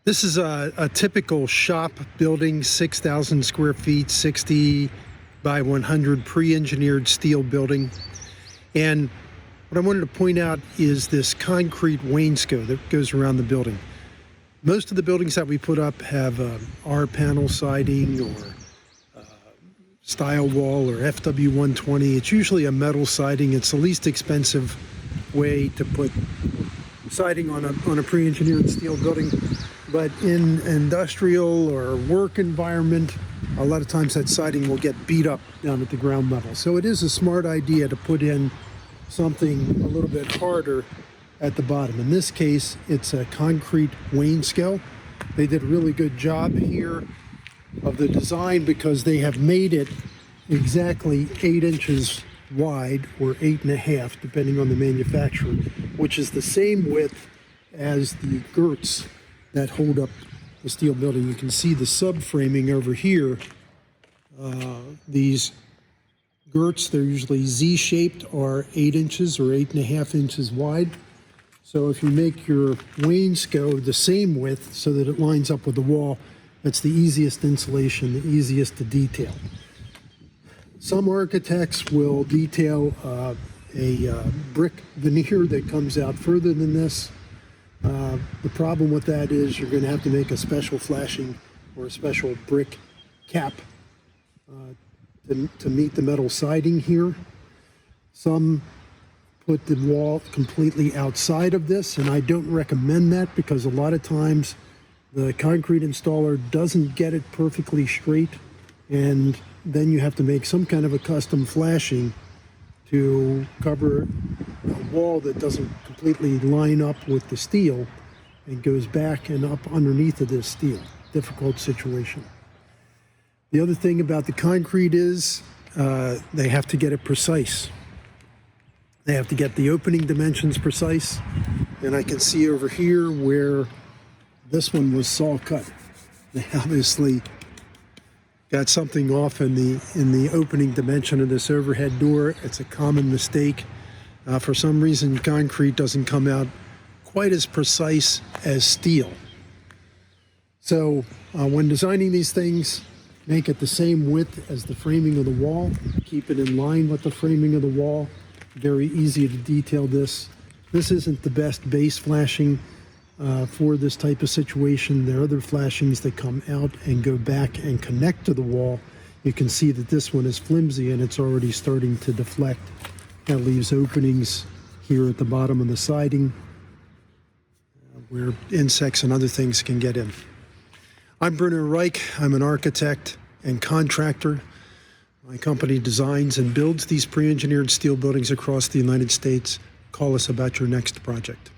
This is a typical shop building, 6,000 square feet, 60 by 100 pre-engineered steel building. And what I wanted to point out is this concrete wainscot that goes around the building. Most of the buildings that we put up have R-panel siding or Stylwall or FW120. It's usually a metal siding. It's the least expensive way to put siding on a pre-engineered steel building. But in industrial or work environment, a lot of times that siding will get beat up down at the ground level. So it is a smart idea to put in something a little bit harder at the bottom. In this case, it's a concrete wainscot. They did a really good job here of the design because they have made it exactly 8 inches wide or 8.5, depending on the manufacturer, which is the same width as the girts that hold up the steel building. You can see the subframing over here. These girts, they're usually Z-shaped, are 8 inches or 8.5 inches wide. So if you make your wainscot the same width so that it lines up with the wall, that's the easiest insulation, the easiest to detail. Some architects will detail a brick veneer that comes out further than this. The problem with that is you're going to have to make a special flashing or a special brick cap to meet the metal siding here. Some put the wall completely outside of this, and I don't recommend that because a lot of times the concrete installer doesn't get it perfectly straight, and then you have to make some kind of a custom flashing to cover a wall that doesn't completely line up with the steel and goes back and up underneath of this steel. Difficult situation. The other thing about the concrete is they have to get it precise. They have to get the opening dimensions precise, and I can see over here where this one was saw cut. They obviously got something off in the opening dimension of this overhead door. It's a common mistake. For some reason, concrete doesn't come out quite as precise as steel. So when designing these things, make it the same width as the framing of the wall. Keep it in line with the framing of the wall. Very easy to detail this. This isn't the best base flashing for this type of situation. There are other flashings that come out and go back and connect to the wall. You can see that this one is flimsy and it's already starting to deflect. That leaves openings here at the bottom of the siding where insects and other things can get in. I'm Reich. I'm an architect and contractor. My company designs and builds these pre-engineered steel buildings across the United States. Call us about your next project.